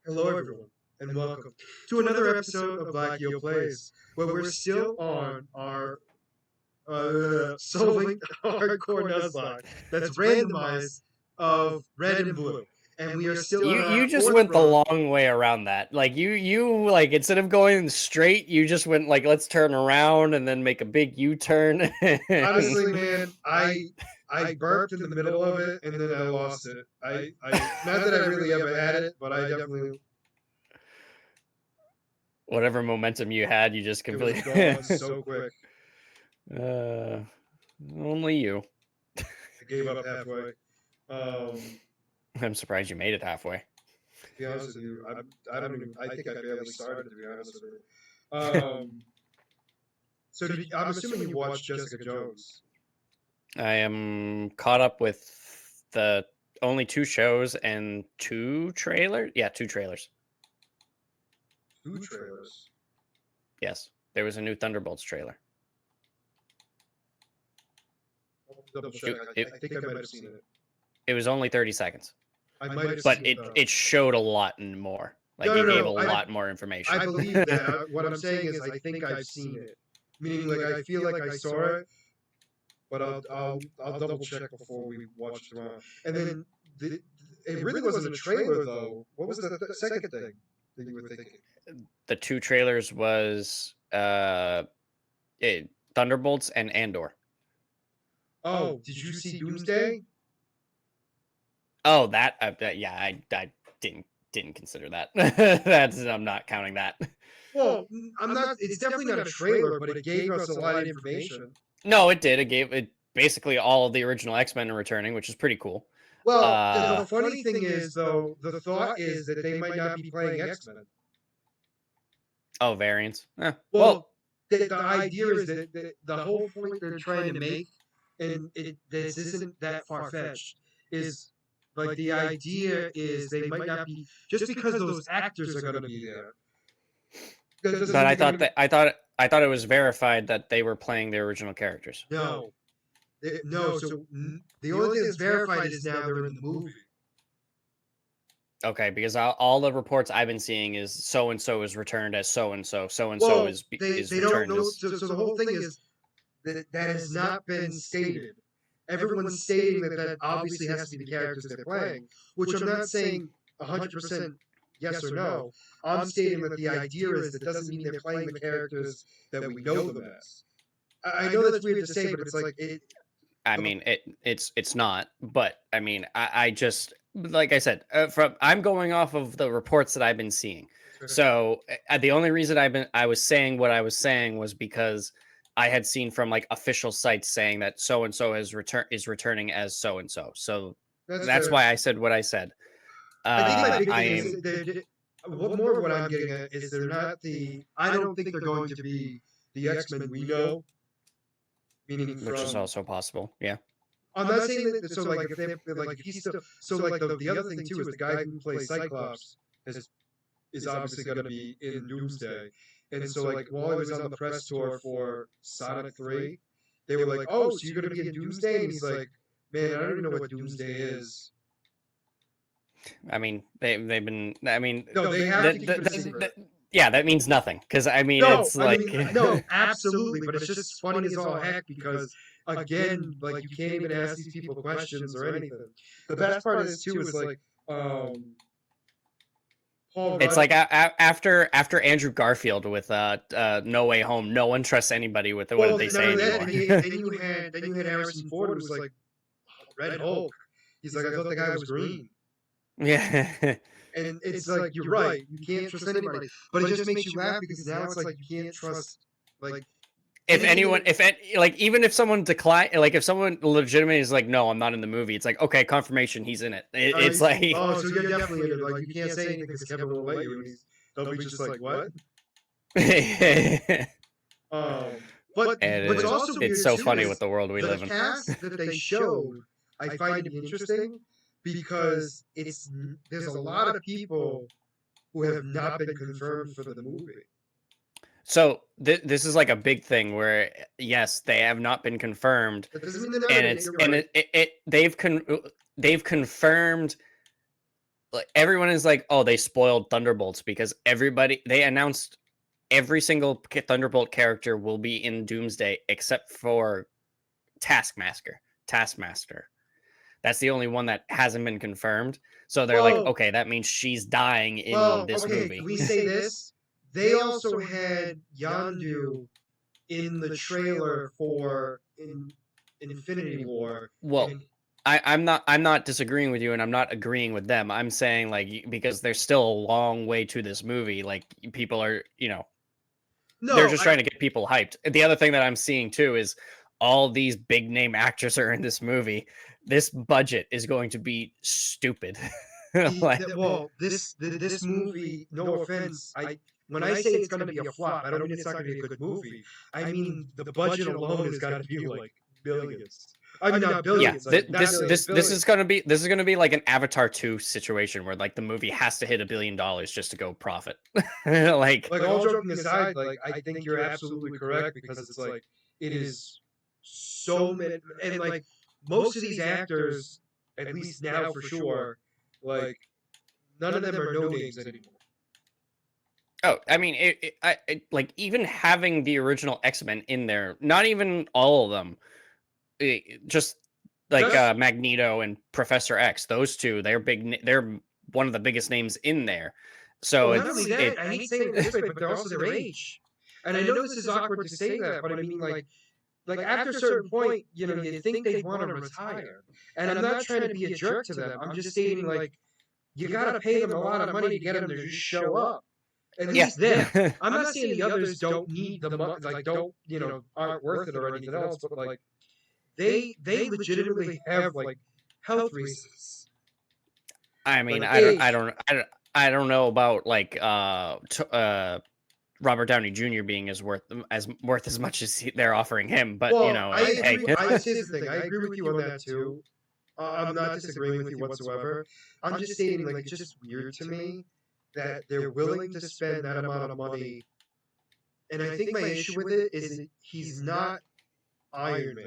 Hello, everyone, and welcome to another episode of Black Yo Plays, where we're still on our Soullink hardcore Nuzlock that's randomized of red and blue, and we are still You on our you just fourth went the run. long way around that. Like you like instead of going straight, you just went like let's turn around and then make a big U-turn. Honestly, man, I burped in the middle of it, and then I lost it. I not that I really ever had it, but I definitely Whatever momentum you had, you just it was completely gone so quick. uh only you. I gave up halfway. Um, I'm surprised you made it halfway. To be honest with you, I don't even. I think I barely started. To be honest with you. So I'm assuming you watched Jessica Jones. I am caught up with the only two shows and two trailers. Yeah, two trailers. Two trailers. Yes. There was a new Thunderbolts trailer. I'll double check. I think I might have seen it. It was only 30 seconds. I might have But seen it showed a lot more. Like No, it gave a no. lot more information. I believe that. What I'm saying is, I think I've seen it. Meaning, like, I feel like I saw it, but I'll double check before we watch it tomorrow. And then it really wasn't a trailer, though. What was the second thing that you were thinking? The two trailers was Thunderbolts and Andor. Oh, did you see Doomsday? Oh, that yeah, I didn't consider that. That's I'm not counting that. Well, I'm not. It's definitely not a trailer, but it gave us a lot of information. No, it did. It gave it basically all of the original X-Men are returning, which is pretty cool. Well, the funny thing is, though, the thought is that they might not be playing X-Men. Oh, variants. Well, the idea is that the whole point they're trying to make, and this isn't that far fetched, is like the idea is they might not be just because those actors are going to be there. But I thought it was verified that they were playing the original characters. No, no. So the only thing that's verified is now they're in the movie. Okay, because all the reports I've been seeing is so and so is returned as so and so, so and so Well, is they don't know. So the whole thing is that has not been stated. Everyone's stating that obviously has to be the characters they're playing, which I'm not saying 100% yes or no. I'm stating that the idea is that doesn't mean they're playing the characters that we know them as. I know that's weird to say, but it's like it. I mean, it's not, but I mean, I just like I said, I'm going off of the reports that I've been seeing. So the only reason I was saying what I was saying was because I had seen from like official sites saying that so and so is returning as so and so. So that's why I said what I said. I think my big thing is what more of what I'm getting at is they're not the. I don't think they're going to be the X-Men we know. Meaning which is also possible. Yeah. I'm not saying that. So like if they like if he's still so like the other thing too is the guy who plays Cyclops is obviously going to be in Doomsday, and so like while he was on the press tour for Sonic 3, they were like, "Oh, so you're going to be in Doomsday?" And he's like, "Man, I don't even know what Doomsday is." I mean, they've been. I mean, no, they have to keep it a secret. Yeah, that means nothing because I mean, it's like no, absolutely, but it's just funny as all heck because again, like you can't even ask these people questions or anything. The best part is too is like it's like after Andrew Garfield with No Way Home, no one trusts anybody with what they say anymore. Then you had Harrison Ford who was like Red Hulk. He's like, I thought the guy was green. Yeah. And it's like you're right. You can't trust anybody, but it just makes you laugh because now it's like you can't trust like. If anyone, like even if someone decline, like if someone legitimately is like, no, I'm not in the movie. It's like, okay, confirmation, he's in it. It's like, oh, so you're definitely in it. Like you can't say anything because Kevin won't let you. And they'll be just like, what? But it's also it's so funny with the world we live in. The cast that they showed, I find it interesting because there's a lot of people who have not been confirmed for the movie. So this is like a big thing where yes, they have not been confirmed, and they've confirmed like everyone is like, oh, they spoiled Thunderbolts because they announced every single Thunderbolt character will be in Doomsday except for Taskmaster. Taskmaster. That's the only one that hasn't been confirmed. So they're like, Well, okay, that means she's dying in well, this okay. movie. Can we say this? They also had Yondu in the trailer for Infinity War. Well, and I'm not disagreeing with you, and I'm not agreing with them. I'm saying like because there's still a long way to this movie. Like people are, they're no, just trying to get people hyped. The other thing that I'm seeing too is all these big name actors are in this movie. This budget is going to be stupid. Like, well, this movie. No offense, when I say it's going to be a flop, I don't mean it's not going to be a good movie. I mean the budget alone has got to be like billions. I mean not yeah, billions. Like, not billions, this billions. is gonna be like an Avatar 2 situation where like the movie has to hit $1 billion just to go profit. Like all joking aside, like I think you're absolutely correct because it's like it is so many, and like most of these actors, at least now for sure, like none of them are no names anymore. Oh, I mean, like even having the original X-Men in there, not even all of them, just like Just- Magneto and Professor X, those two, they're one of the biggest names in there. So Well, not only that, I hate saying it this way, but they're also their age. And I know this is awkward to say that, but I mean, like after a certain point, you think they'd want to retire. And I'm not trying to be a jerk to them. I'm just stating, like, you got to pay them a lot of money to get them to just show up. At least them. I'm not saying the others don't need the money, like, don't, aren't worth it or anything else, but, like, they legitimately have, like, health reasons. I mean, Like, I don't know about like Robert Downey Jr. being worth as much as they're offering him, but well, I hey. agree. Here's the thing. I agree with you on that too. I'm not disagreeing with you whatsoever. I'm just stating, like, it's just weird to me that they're willing to spend that amount of money. And I think my issue with it is that he's not Iron Man.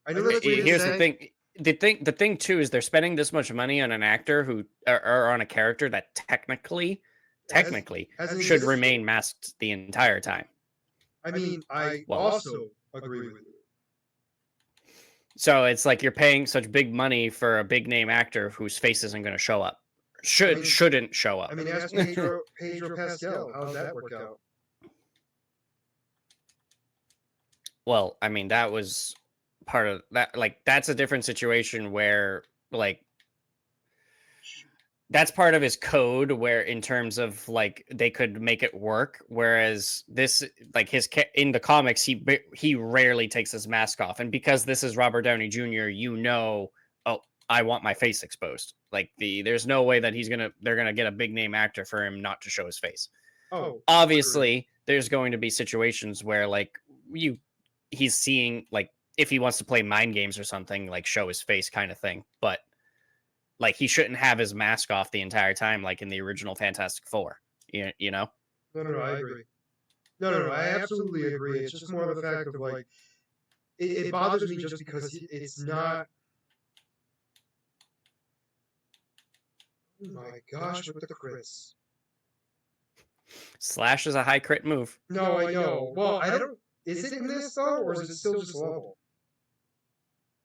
I know that's weird to Here's say. the thing too is they're spending this much money on an actor who or on a character that technically should remain masked the entire time. I mean, I also agree with you. So it's like you're paying such big money for a big name actor whose face isn't going to show up. Shouldn't show up. I mean, ask Pedro Pascal. How'd that work out? Well, I mean, that was part of that. Like, that's a different situation where, like, that's part of his code where in terms of like they could make it work, whereas this, like, in the comics he rarely takes his mask off, and because this is Robert Downey Jr., oh, I want my face exposed. Like, there's no way that they're gonna get a big name actor for him not to show his face. Oh, obviously there's going to be situations where like he's seeing, like, if he wants to play mind games or something, like show his face kind of thing, but like he shouldn't have his mask off the entire time like in the original Fantastic Four. You know? No, I agree. No, I absolutely agree. It's just more of the fact of, like, it bothers me just because it's not. Oh my gosh, with the crits. Slash is a high crit move. No, I know. Well, I don't. Is it in this though, or is it still just level?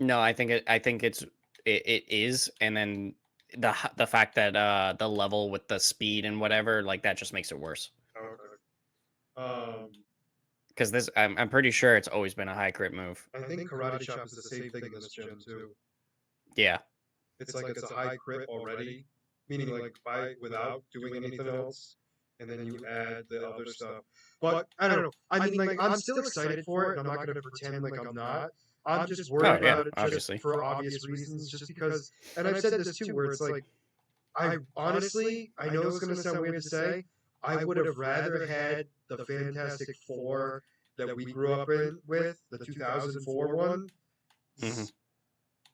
No, I think it is, and then the fact that the level with the speed and whatever, like, that just makes it worse. Okay. Because this, I'm pretty sure it's always been a high crit move. I think Karate Chop is the same thing in this gen too. Yeah. It's like it's a high crit already, meaning like without doing anything else, and then you add the other stuff. But I don't know. I mean, like, I'm still excited for it, and I'm not going to pretend like I'm not. I'm just worried about it obviously. for obvious reasons, just because. And I've said this too, where it's like, I honestly, I know it's going to sound weird to say, I would have rather had the Fantastic Four that we grew up with, the 2004 one,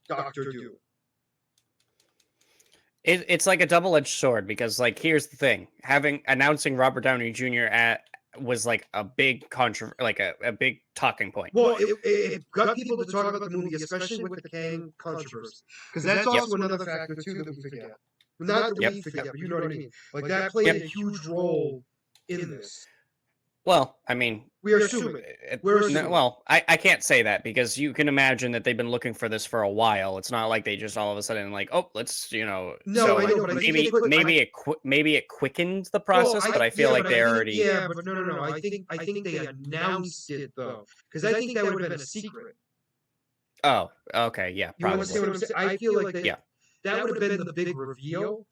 Doctor Doom. It's like a double-edged sword, because, like, here's the thing: announcing Robert Downey Jr. was like a big a big talking point. Well, it got people to talk about the movie, especially with the Kang controversy, because that's also another factor too that we forget. Not that Yep. we forget, but you know what I mean. Like that played a huge role in this. Well, I mean, We are assuming. We're assuming. well, I can't say that because you can imagine that they've been looking for this for a while. It's not like they just all of a sudden like, oh, let's No, so I know, like, but I think maybe they put, maybe it quickened the process, but I feel like they already. Yeah, but no. I think they announced it though, because I think that would have been a secret. Oh, okay, yeah, You understand probably. what I'm saying? I feel like Yeah. that would have been the big reveal.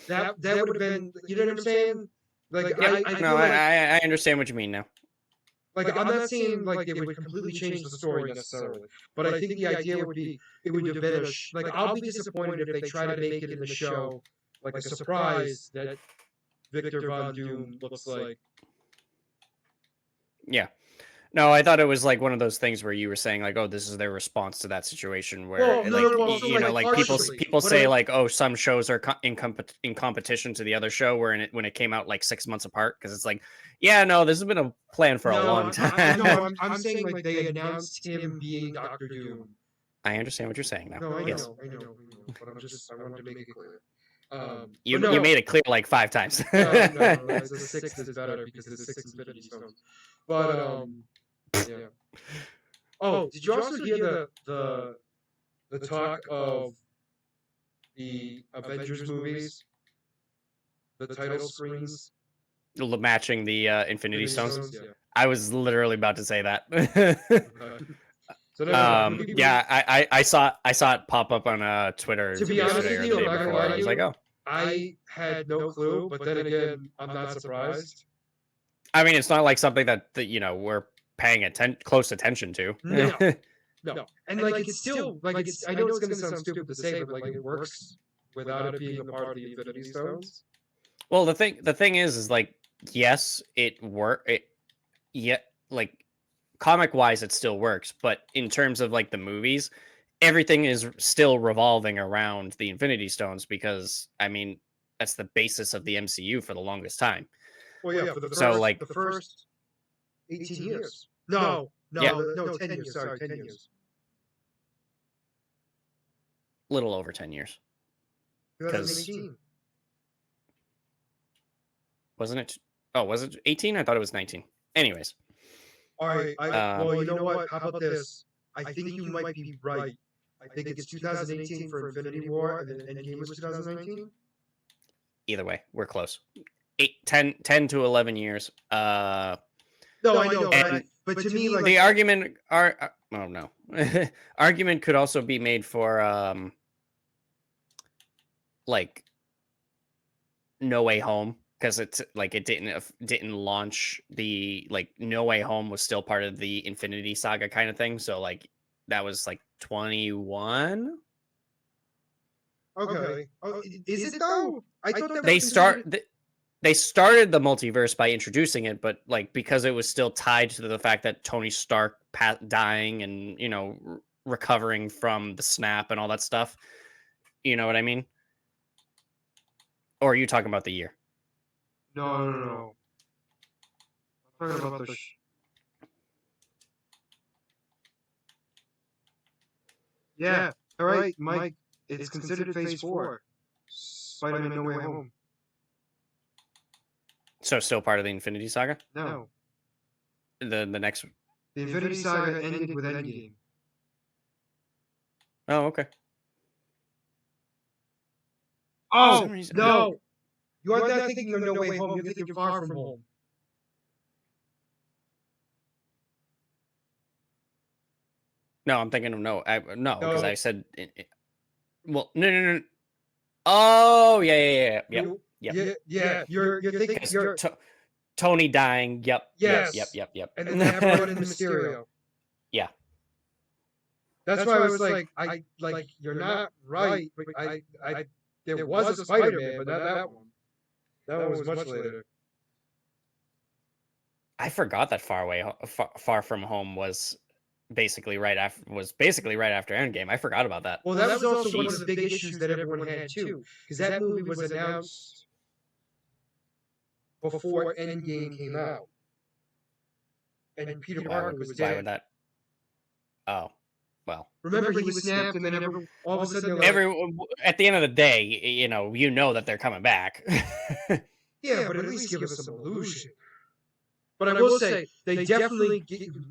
That would have been, you know what I'm saying? Like Yeah, I no, feel like I understand what you mean now. like I'm not saying like it would completely change the story necessarily, but I think the idea would be it would have been like I'll be disappointed if they try to make it in the show like a surprise that Victor Von Doom looks like. Yeah. No, I thought it was like one of those things where you were saying like, oh, this is their response to that situation where Well, like well, so, you know like partially. people What say I- like, oh, some shows are in competition to the other show where when it came out like 6 months apart because it's like, yeah, no, this has been a plan for a long time. I'm saying like they announced him being Doctor Doom. I understand what you're saying now. No, I Yes. know, but I wanted to make it clear. You but no, you made it clear like 5 times. no, the sixth is better because it's 6 Infinity Stones. But yeah. Oh, did you also hear the talk of the Avengers movies, the title screens, Matching the Infinity Stones. Yeah. I was literally about to say that. So yeah, I saw it pop up on Twitter To be honest yesterday with or you, the day I'm not gonna before. lie I to was like, you. oh. I had no clue, but then again, I'm not surprised. I mean, it's not like something that you know we're paying close attention to. No, and like it's still like it's. I know it's gonna sound stupid to say, but like it works without it being a part of the Infinity Stones. Well, the thing is like yes, yeah, like comic wise, it still works, but in terms of like the movies, everything is still revolving around the Infinity Stones because I mean that's the basis of the MCU for the longest time. Well, yeah, for the first 18 years. No, 10 years. Sorry, 10 years. Little over 10 years. 2018. Wasn't it? Oh, was it 18? I thought it was 19. Anyways. All right. Well, you know what? How about this? I think you might be right. I think it's 2018 for Infinity War, and then Endgame was 2019. Either way, we're close. 10 to 11 years. No, I know, but to me, like the argument are oh no, argument could also be made for like No Way Home because it's like it didn't launch the like No Way Home was still part of the Infinity Saga kind of thing. So like that was like 21. Okay. Oh, is it though? I thought that they started the multiverse by introducing it, but like because it was still tied to the fact that Tony Stark dying and you know recovering from the snap and all that stuff. You know what I mean? Or are you talking about the year? No. I'm talking about the. Yeah. All right, Mike. It's considered Phase 4. Spider-Man: No Way Home. So still part of the Infinity Saga? No. The next. The Infinity Saga ended with Endgame. Oh, okay. Oh no! You are not thinking of No Way Home. You're thinking Far From Home. No, I'm thinking of no, because I said. Well, no. Oh, yeah. You're thinking Tony dying. Yep. Yes. Yep. And then they have one in Mysterio. Yeah. That's why I was like, you're not right. But I there was a Spider-Man, but not that one. That one was much later. I forgot that Far From Home was basically right after Endgame. I forgot about that. Well, that was also one of the big issues that everyone had too, because that movie was announced before Endgame came out, and Peter Parker was dead. Why would that? Oh, well, Remember, he was snapped, and then all of a sudden, they're like, at the end of the day, you know that they're coming back. yeah, but at least give us some illusion. But I will say, they definitely,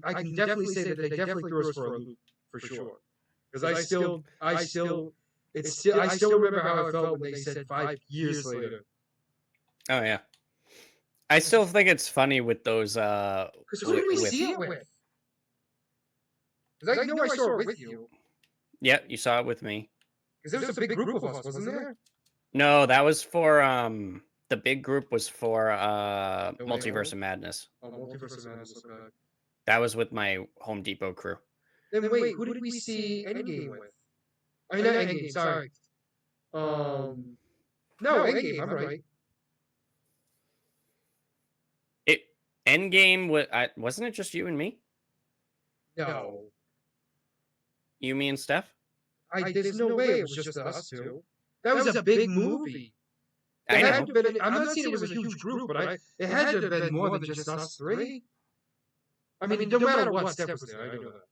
I can definitely say that they definitely threw us for a loop, for sure. Because I still remember how I felt when they said 5 years later. Oh yeah, I still think it's funny with those. Because who did we see it with? Because I know I saw it with you. Yeah, you saw it with me. Because there was a big group of us, wasn't there? No, that was for the big group was for Multiverse of Madness. Oh, Multiverse of Madness, okay. That was with my Home Depot crew. Then wait, who did we see Endgame with? I mean, not Endgame, sorry. No, Endgame, I'm right. Endgame wasn't it just you and me? No. You, me, and Steph? There's no way it was just us two. That was a big movie. I know. I'm not saying it was a huge group, but it had to have been more than just us three. I mean, no matter what, Steph was there. I know that.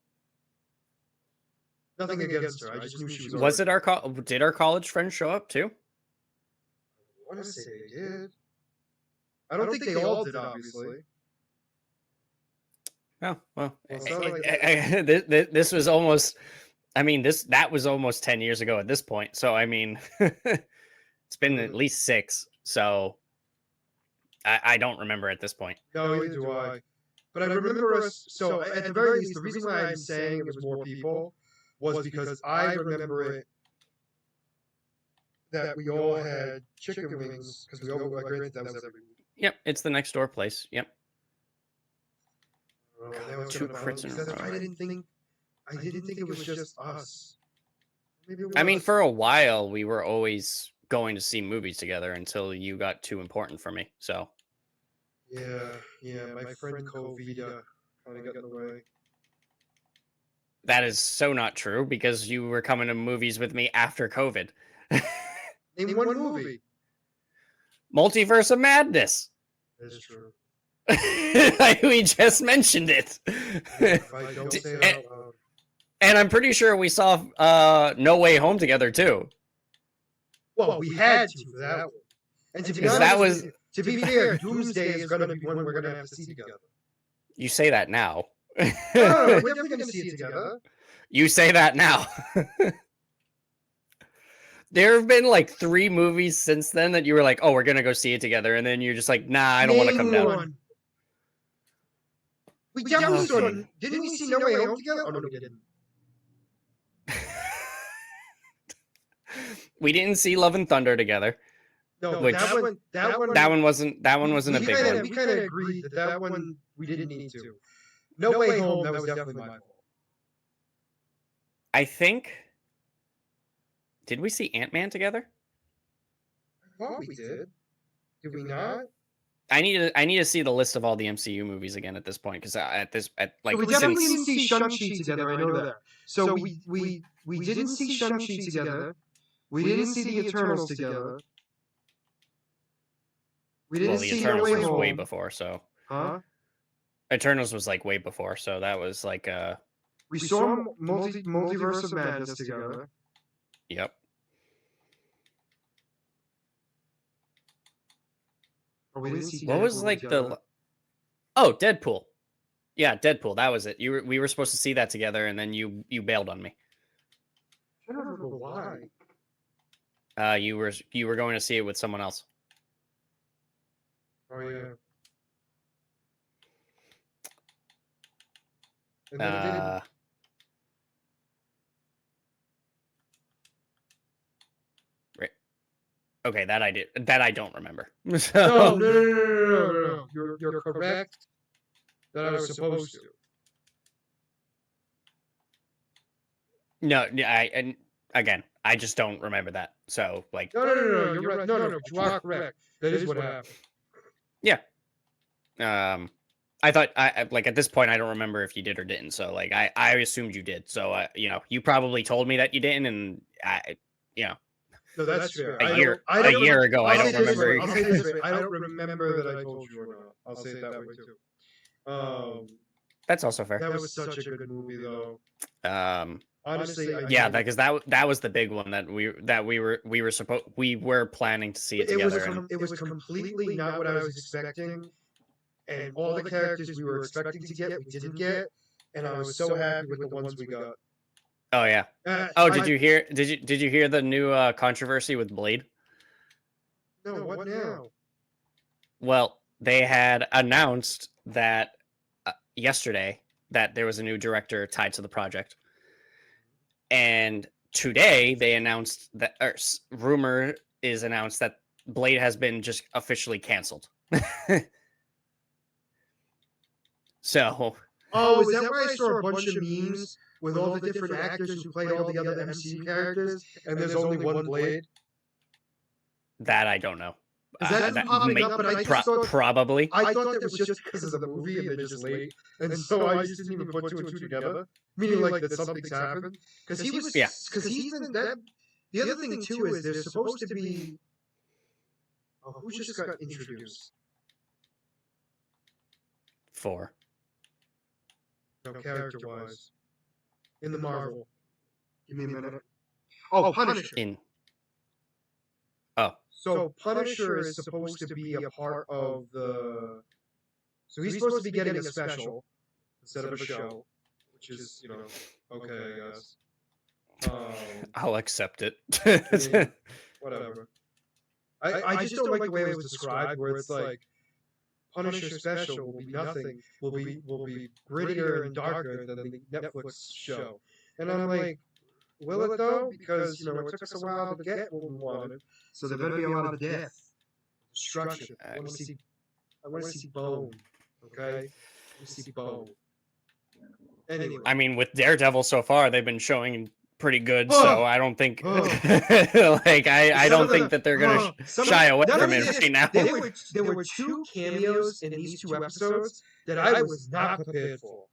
Nothing against her. I just knew she was. Did our college friends show up too? I want to say they did. I don't think they all did, obviously. Oh well, this was almost. I mean, that was almost 10 years ago at this point. So I mean, it's been at least 6. So I don't remember at this point. No, neither do I. But I remember us. So at the very least, the reason why I'm saying it was more people was because I remember it that we all had chicken wings because we all granted that was every week. Yep, it's the next door place. Yep. God, 2 crits in a row. I didn't think it was just us. Maybe it was. I mean, for a while we were always going to see movies together until you got too important for me. So. Yeah. My friend Covita kind of got in the way. That is so not true because you were coming to movies with me after COVID. Name one movie. Multiverse of Madness. That's true. We just mentioned it. If I don't say it out loud. And I'm pretty sure we saw No Way Home together too. Well, we had to for that one. And to be honest, to be fair, Doomsday is going to be one we're going to have to see together. You say that now. No, we're definitely going to see it together. You say that now. There have been like 3 movies since then that you were like, oh, we're going to go see it together. And then you're just like, nah, I don't want to come down. We definitely saw it. Didn't we see No Way Home together? Oh, no, we didn't. We didn't see Love and Thunder together. No, which, that one wasn't a big one. We kind of agreed that one we didn't need to. No Way Home, that was definitely my fault. I think. Did we see Ant-Man together? I thought we did. Did we not? I need to see the list of all the MCU movies again at this point because we definitely didn't see Shang-Chi together. I know that. So we didn't see Shang-Chi together. We didn't see the Eternals together. We didn't see No Way Home. Was way before, so. Huh? Eternals was like way before, so that was like We saw Multiverse of Madness together. Yep. We didn't see what was like together. Deadpool. Yeah, Deadpool. That was it. We were supposed to see that together, and then you bailed on me. I don't remember why. You were going to see it with someone else. Oh yeah. Right. Okay, that I did. That I don't remember. So... No. You're correct. That I was supposed to. No, again, I just don't remember that. So like. No. You're right. No. You are correct. That is what happened. Yeah. I thought like at this point I don't remember if you did or didn't. So like I assumed you did. So you probably told me that you didn't, and No, that's fair. A year ago, I don't remember. I'll say this way. I don't remember that I told you or not. I'll say it that way too. That's also fair. That was such a good movie, though. honestly, Yeah, because that was the big one that we were planning to see it together. It was completely not what I was expecting, and all the characters we were expecting to get, we didn't get, and I was so happy with the ones we got. Oh yeah. Did you hear the new controversy with Blade? No, what now? Well, they had announced that yesterday that there was a new director tied to the project, and today they announced that, or rumor is announced that Blade has been just officially canceled. So. Oh, is that where I saw a bunch of memes with all the different actors who played all the other MCU characters, and there's only one Blade? That I don't know. That's popping up, but I just thought, probably. I thought that was just because of the movie and they're just late, and so I just didn't even put two and two together. Meaning like that something's happened because he was, because he's in that. The other thing too is there's supposed to be. Oh, who just got introduced? 4. No, character-wise, in the Marvel. Give me a minute. Oh, Punisher. So Punisher is supposed to be a part of the. So he's supposed to be getting a special instead of a show, which is, okay, I guess. I'll accept it. Whatever. I just don't like the way it was described, where it's like Punisher special will be nothing, will be grittier and darker than the Netflix show, and I'm like, will it though? Because it took us a while to get what we wanted, so there better be a lot of death, destruction. I want to see bone. Okay, I want to see bone. Anyway, I mean, with Daredevil so far, they've been showing pretty good, so I don't think I don't think that they're gonna shy away from it right now. There were 2 cameos in these 2 episodes that I was not prepared for.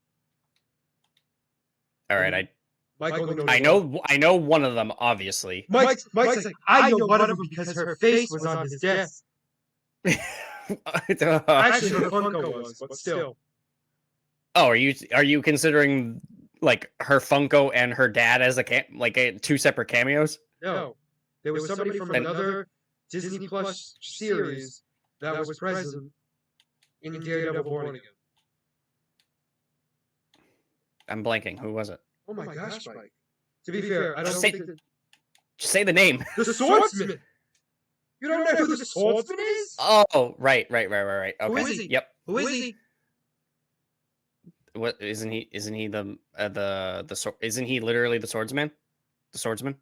All right, I know one of them, obviously. Mike's like, I know one of them because her face was on his desk. Actually, her Funko was, but still. Oh, are you considering like her Funko and her dad as a 2 separate cameos? No, there was somebody from another Disney Plus series that was present in Daredevil Born Again. I'm blanking. Who was it? Oh my gosh, Mike. To be fair, I don't think that... Just say the name. The Swordsman! You don't know who the Swordsman is? Oh, right. Okay. Who is he? Yep. Who is he? What isn't he isn't he isn't he literally the swordsman? The swordsman?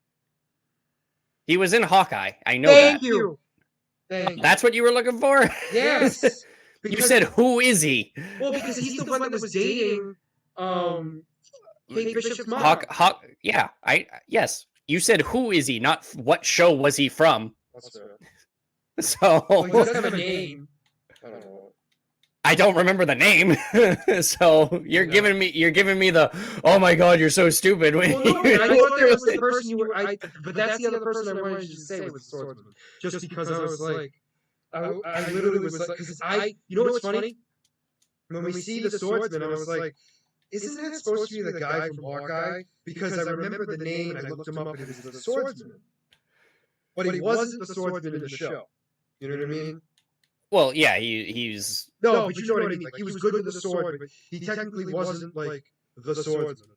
He was in Hawkeye. I know Thank that. You. Thank you. That's what you were looking for? Yes. You said, who is he? Well, because he's the one that was dating Kate Bishop's mom. Yeah. Yes. You said, who is he? Not what show was he from? That's fair. So he doesn't have a name. I don't know. I don't remember the name. So you're giving me the, oh my god, you're so stupid. Well, no, I thought that was the person you were. But that's the other person I wanted you to say was the swordsman. Just because I was like, I literally was like, because you know what's funny? When we see the swordsman, I was like, isn't that supposed to be the guy from Hawkeye? Because I remember the name and I looked him up and it was the swordsman. But he wasn't the swordsman in the show. You know what I mean? Well, yeah, he's... No, but you know what I mean. Like, he was good with the sword, but he technically wasn't, like, the swordsman.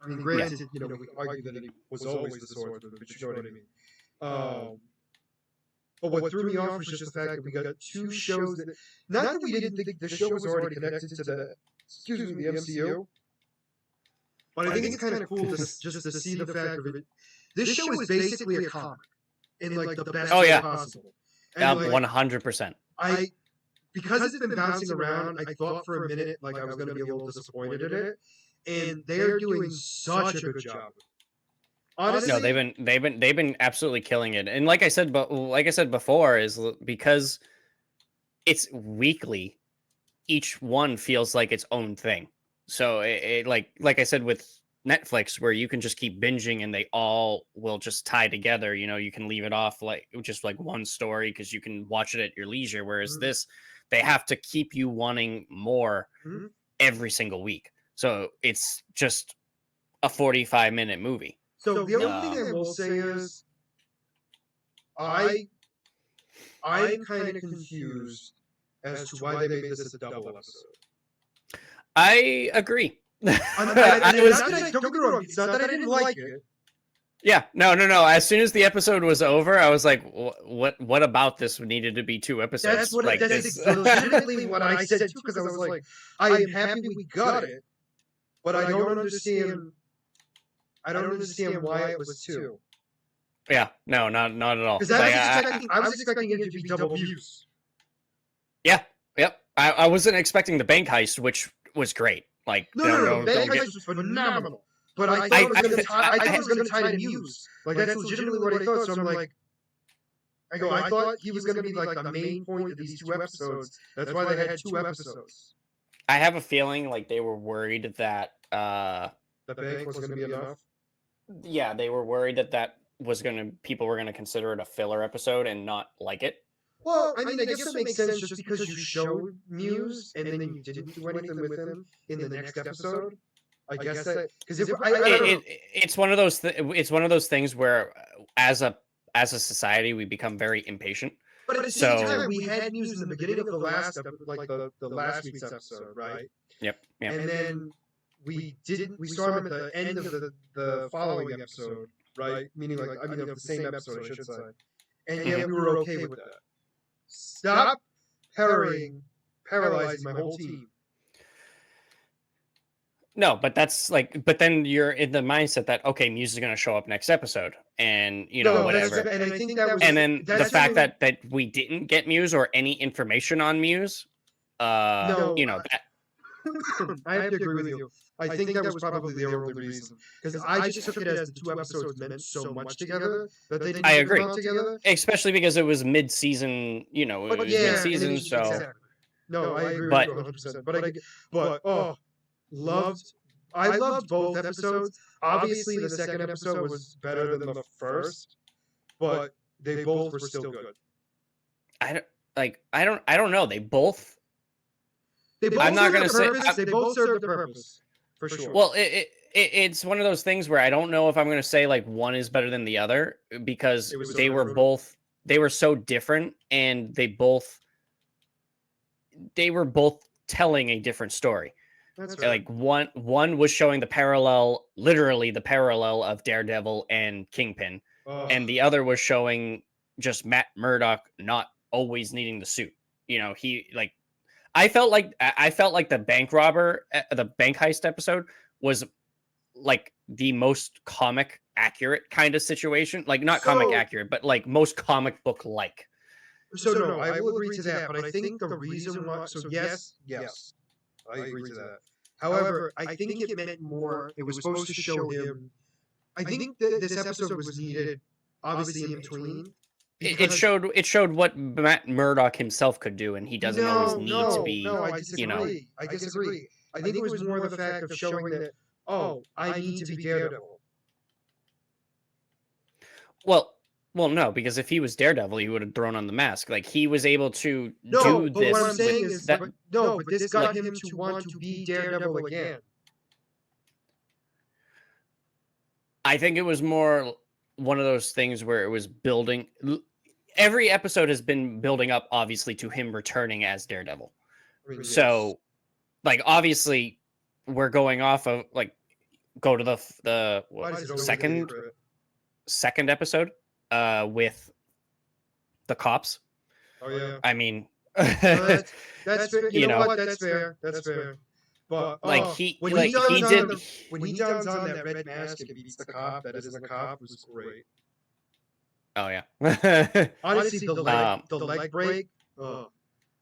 I mean, granted, we argue that he was always the swordsman, but you know what I mean. But what threw me off was just the fact that we got 2 shows that... Not that we didn't think the show was already connected to the MCU, but I think it's kind of cool just to see the fact of it. This show is basically a comic in, like, the best way possible. 100%. Because it's been bouncing around, I thought for a minute like I was going to be a little disappointed in it, and they're doing such a good job. Honestly, no, they've been absolutely killing it, and like I said before, is because it's weekly, each one feels like its own thing. So it like I said with Netflix, where you can just keep binging and they all will just tie together. You can leave it off like just like one story because you can watch it at your leisure. Whereas this, they have to keep you wanting more every single week. So it's just a 45-minute movie. So the only thing I will say is, I'm kind of confused as to why they made this a double episode. I agree. Don't get me wrong. It's not that I didn't like it. Yeah, no. As soon as the episode was over, I was like, "What about this needed to be 2 episodes?" That's what. Like, That's legitimately what I said too, because I was like, I am happy we got it, but I don't understand. I don't understand why it was 2. Yeah, no, not at all. Because I was expecting it to be double views. Yeah, yep. I wasn't expecting the bank heist, which was great. Like, No, bank heist was phenomenal. But I thought it was going to tie to Muse. Like, that's legitimately what I thought. So I'm like, I thought he was going to be like the main point of these 2 episodes. That's why they had 2 episodes. I have a feeling like they were worried that the bank was going to be enough. Yeah, they were worried that was people were gonna consider it a filler episode and not like it. Well, I mean, I guess that makes sense just because you showed Muse and then you didn't do anything with him in the next episode. I guess that because it's one of those it's one of those things where as a society we become very impatient. But at the same time, we had Muse in the beginning of the last the last week's episode, right? Yep. And then we saw him at the end of the following episode, right? Meaning of the same episode, I should say. And yet we were okay with that. Stop paralyzing my whole team. No, but that's like, but then you're in the mindset that, okay, Muse is going to show up next episode and, whatever. And I think that was, and then the fact that we didn't get Muse or any information on Muse, that. I have to agree with you. I think that was probably the only reason. Because I just took it as the 2 episodes meant so much together that they didn't agree. come out together. Especially because it was mid-season, mid-season, so... Exactly. No, I agree with you 100%. I loved both episodes. Obviously, the second episode was better than the first, but they both were still good. I don't know. They both... I'm not going to say... They both served the purpose. For sure. Well, it's one of those things where I don't know if I'm going to say like one is better than the other because they were so different and they were both telling a different story. That's right. Like one was showing literally the parallel of Daredevil and Kingpin, and the other was showing just Matt Murdock not always needing the suit. I felt like the bank heist episode was like the most comic accurate kind of situation. Like not comic accurate, but like most comic book like. So no, I will agree to that. But I think the reason why. So yes, I agree to that. However, I think it meant more. It was supposed to show him. I think that this episode was needed, obviously in between. It showed what Matt Murdock himself could do, and he doesn't always need to be. No, I disagree. I disagree. I think it was more the fact of showing that, I need to be Daredevil. Well, no, because if he was Daredevil, he would have thrown on the mask. Like he was able to do this. What I'm saying is that but this got him to want to be Daredevil again. I think it was more one of those things where it was building. Every episode has been building up, obviously, to him returning as Daredevil. So, like, obviously, we're going off of go to the second episode with the cops. Oh yeah. I mean, that's fair. You know what? That's fair. That's fair. But when he dons on that red mask and beats the cop that isn't a cop was great. Oh yeah. Honestly, the leg break.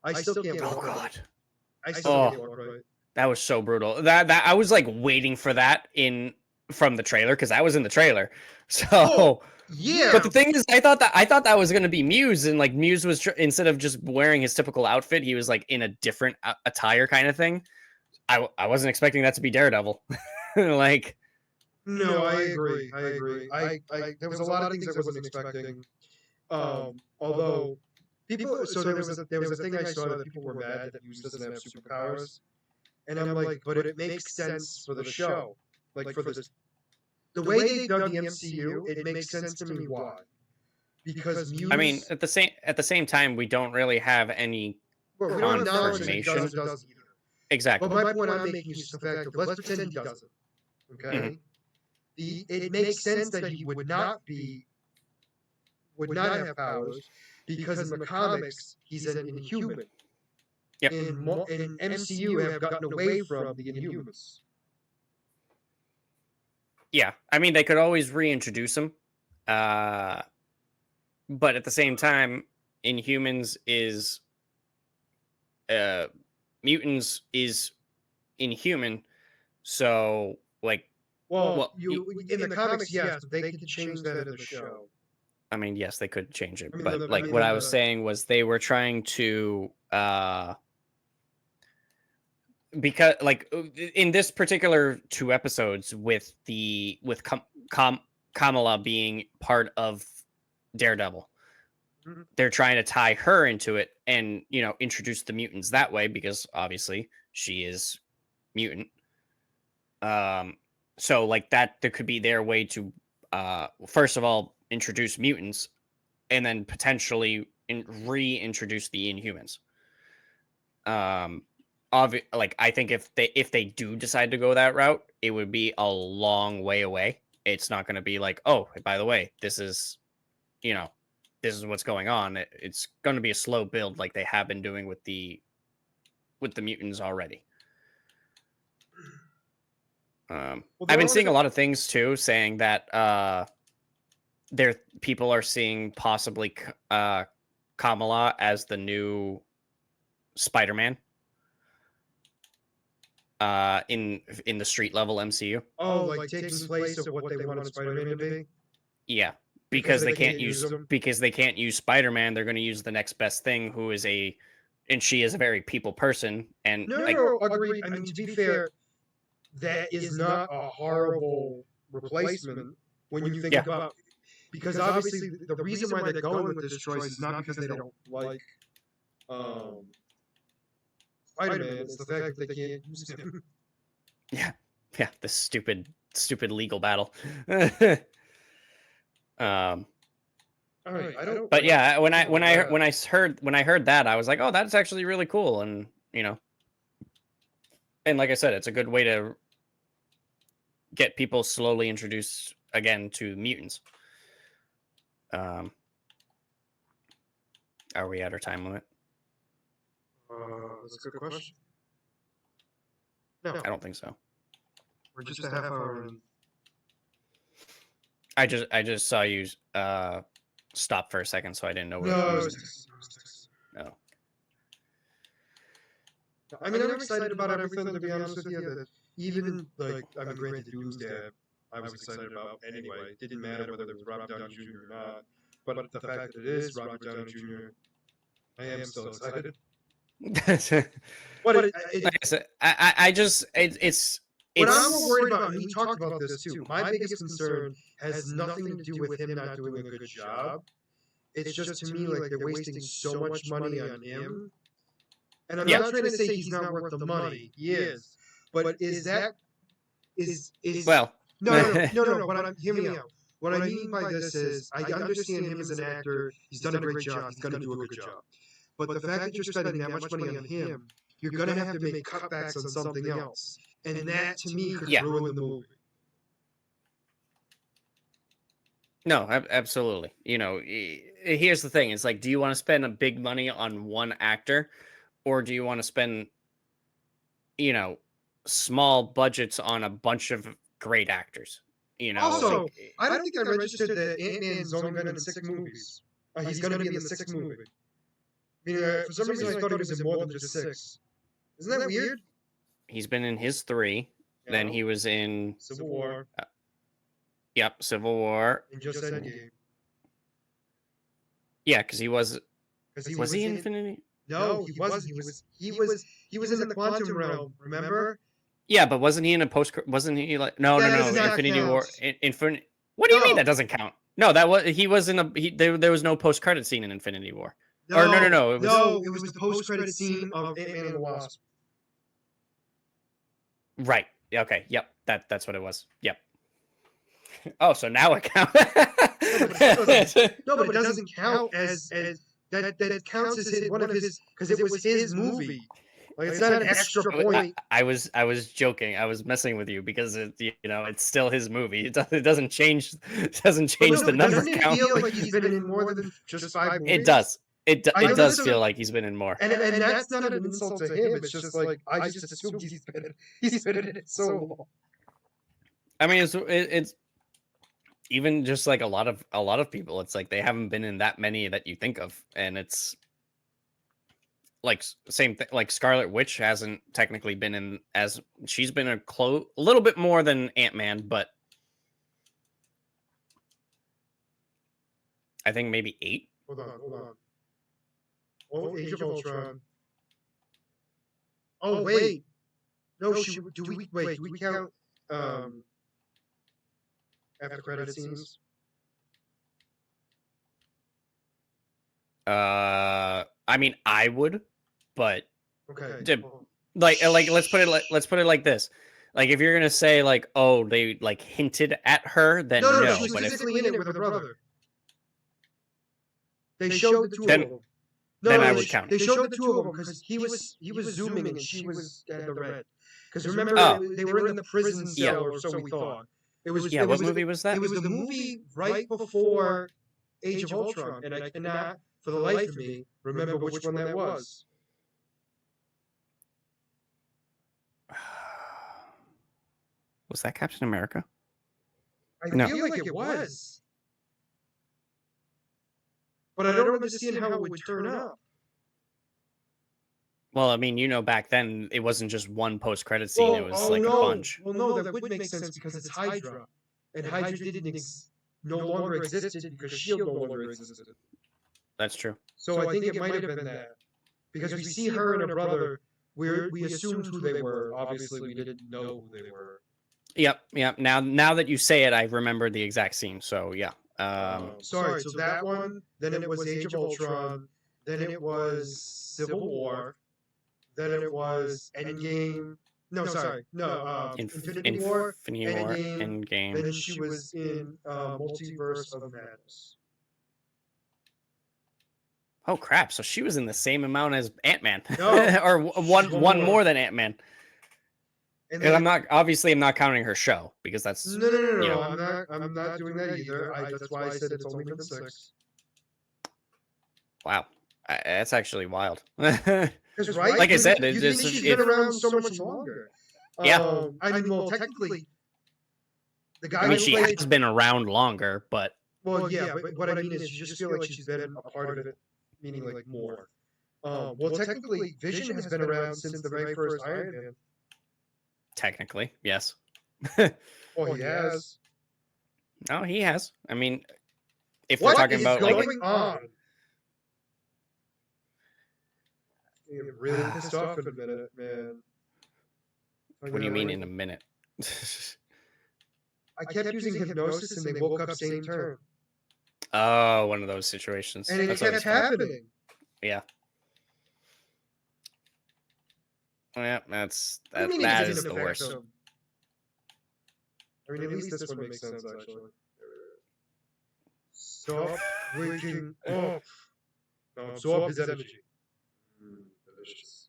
I still can't. Oh god. I still can't walk right. That was so brutal. That I was like waiting for that from the trailer because I was in the trailer. So yeah. But the thing is, I thought that was gonna be Muse, and like Muse was instead of just wearing his typical outfit, he was like in a different attire kind of thing. I wasn't expecting that to be Daredevil. Like. No, I agree. There was a lot of things I wasn't expecting. Although people, so there was a thing I saw that people were mad that Muse doesn't have superpowers, and I'm like, but it makes sense for the show, like for the way they dug the MCU, it makes sense to me. Why? Because I mean, mutants. at the same time, we don't really have any Well, we don't have knowledge that he confirmation. does or doesn't either. Exactly. But my point I'm making is just the fact of let's pretend he doesn't. Okay. It makes sense that he would not have powers because in the comics he's an Inhuman. Yep. In MCU have gotten away from the Inhumans. Yeah, I mean, they could always reintroduce him, but at the same time, Inhumans is mutants is inhuman, so like, Well, in the comics, yes, but they could change that in the show. I mean, yes, they could change it, I mean, but what I was saying was they were trying to because in this particular 2 episodes with Kamala being part of Daredevil, they're trying to tie her into it and introduce the mutants that way because obviously she is mutant. So like that there could be their way to first of all introduce mutants and then potentially reintroduce the Inhumans. Like I think if they do decide to go that route, it would be a long way away. It's not going to be like, oh, by the way, this is what's going on. It's going to be a slow build like they have been doing with the mutants already. I've been seeing a lot of things too saying that people are seeing possibly Kamala as the new Spider-Man in the street level MCU. Oh, like taking place of what they wanted Spider-Man to be? Yeah, because they can't use Spider-Man, they're going to use the next best thing, who is and she is a very people person. And no, agreed. I mean, to be fair, that is not a horrible replacement when you think about, because obviously the reason why they're going with this choice is not because they don't like Spider-Man, it's the fact that they can't use him. Yeah, the stupid legal battle. All right, I don't. But yeah, when I heard that, I was like, oh, that's actually really cool, and and like I said, it's a good way to get people slowly introduced again to mutants. Are we at our time limit? That's a good question. No, I don't think so. We're just a half hour in. I just saw you stop for a second, so I didn't know where. No. I mean, I'm excited about everything, to be honest with you. That even granted, Doomsday, I was excited about anyway. It didn't matter whether it was Robert Downey Jr. or not, but the fact that it is Robert Downey Jr., I am still excited. But it's. What I'm more worried about, and we talked about this too, my biggest concern has nothing to do with him not doing a good job. It's just, to me, like they're wasting so much money on him. And I'm not trying to say he's not worth the money. He is. But is well? No. But hear me out. What I mean by this is, I understand him as an actor. He's done a great job. He's going to do a good job. But the fact that you're spending that much money on him, you're going to have to make cutbacks on something else. And that, to me, could ruin the movie. No, absolutely. Here's the thing. It's like, do you want to spend a big money on one actor, or do you want to spend, small budgets on a bunch of great actors? Also, I don't think I registered that Ant-Man's only been in 6 movies. He's going to be in the 6th movie. I mean, for some reason, I thought he was in more than just 6. Isn't that weird? He's been in his 3. Yeah. Then he was in Civil War. Yep, Civil War. And just Endgame. Yeah, because he was he in Infinity? No, he wasn't. He was in the quantum realm. Remember? Yeah, but wasn't he in a post? Wasn't he like no? Infinity War. Infinity. What do you mean that doesn't count? No, he was in there was no post credit scene in Infinity War. No. It was the post credit scene of Ant-Man and the Wasp. Right. Okay. Yep. That's what it was. Yep. Oh, so now it counts. No, but it doesn't count as that. That counts as one of his because it was his movie. Like it's not an extra point. I was joking. I was messing with you because it's still his movie. It doesn't change. It doesn't change the number doesn't count. It feel like he's been in more than just 5 movies? It does. It does feel like he's been in more. And that's not an insult to him. It's just like I just assumed he's been in it so long. I mean, it's even just like a lot of people. It's like they haven't been in that many that you think of, and it's like same thing. Like Scarlet Witch hasn't technically been in as she's been a little bit more than Ant-Man, but I think maybe 8. Hold on. Oh, Age of Ultron. Oh wait, no. Do we count after credit scenes? I mean, I would, but okay. Like let's put it like this. Like if you're gonna say like, oh, they like hinted at her, then no. She was but physically in it with her brother. They showed the two of them. Then I would count. They showed the two of them because he was zooming and she was at the red. Because remember, they were in the prison cell, or so we thought. It was. Yeah. What movie was that? It was the movie right before Age of Ultron, and I cannot, for the life of me, remember which one that was. Was that Captain America? I feel like it was. But I don't understand how it would turn out. Well, I mean, back then it wasn't just one post-credit scene; it was like a bunch. Well, no, that would make sense because it's Hydra, and Hydra no longer existed because Shield no longer existed. That's true. So I think it might have been that because we see her and her brother. We assumed who they were. Obviously, we didn't know who they were. Yep. Now that you say it, I remember the exact scene. So yeah. Sorry. So that one. Then it was Age of Ultron. Then it was Civil War. Then it was Endgame. No, sorry. No. Infinity War. Endgame. Then she was in Multiverse of Madness. Oh crap! So she was in the same amount as Ant-Man, no, or one more than Ant-Man. And I'm not counting her show because that's no. I'm not doing that either. That's why I said it's only been 6. Wow, that's actually wild. Because right, like I said, she's been around so much longer. Yeah, I mean, well, technically, the guy. I mean, she has been around longer, but yeah. But what I mean is, you just feel like she's been a part of it, meaning like more. Well, technically, Vision has been around since the very first Iron Man. Technically, yes. Well, he has. No, he has. I mean, if we're talking about like. I'm really pissed off in a minute, man. What do you mean in a minute? I kept using hypnosis and they woke up same turn. Oh, one of those situations. And it kept happening. Yeah. Yeah, that is the worst. I mean, at least this one makes sense, actually. Stop waking up. Now absorb his energy. Delicious.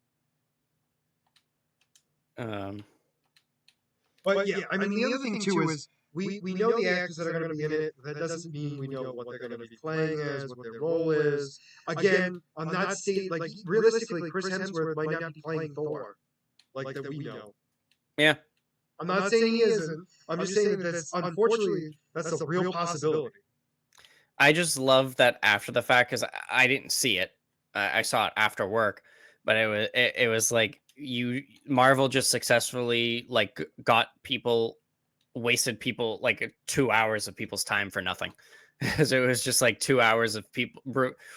But yeah, I mean, the other thing too is we know the actors that are going to be in it. That doesn't mean we know what they're going to be playing as, what their role is. Again, I'm not saying like realistically, Chris Hemsworth might not be playing Thor, like that we know. Yeah, I'm not saying he isn't. I'm just saying that that's unfortunately that's a real possibility. I just love that after the fact because I didn't see it. I saw it after work, but it was like Marvel just successfully like wasted people like 2 hours of people's time for nothing. So it was just like 2 hours of people.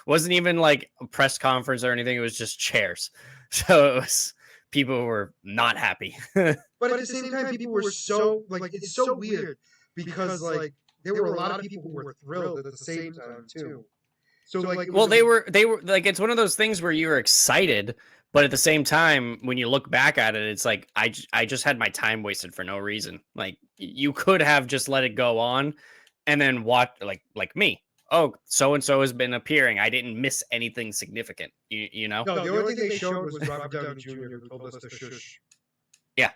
Wasn't even like a press conference or anything. It was just chairs. So it was people were not happy. But at the same time, people were so like it's so weird because like there were a lot of people who were thrilled at the same time too. So like, Well, they were like, it's one of those things where you're excited, but at the same time, when you look back at it, it's like I just had my time wasted for no reason. Like you could have just let it go on, and then watch like me. Oh, so and so has been appearing. I didn't miss anything significant. You know? No, the only thing they showed was Robert Downey Jr. who told us to shush. Yeah.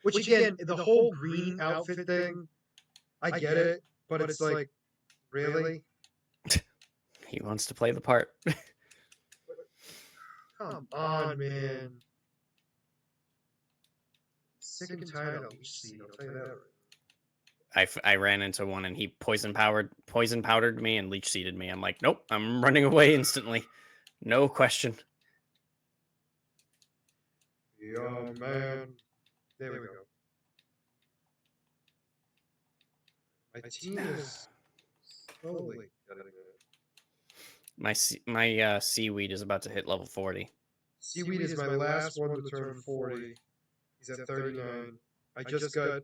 Which again, the whole green outfit thing, I get it, but it's like, really? He wants to play the part. Come on, man. Sick and tired of leech seed, I'll tell you that. I ran into one and he poison powdered me and leech seeded me. I'm like, nope, I'm running away instantly. No question. Yeah, man. There we go. My team is slowly getting it. My seaweed is about to hit level 40. Seaweed is my last one to turn 40. He's at 39. I just got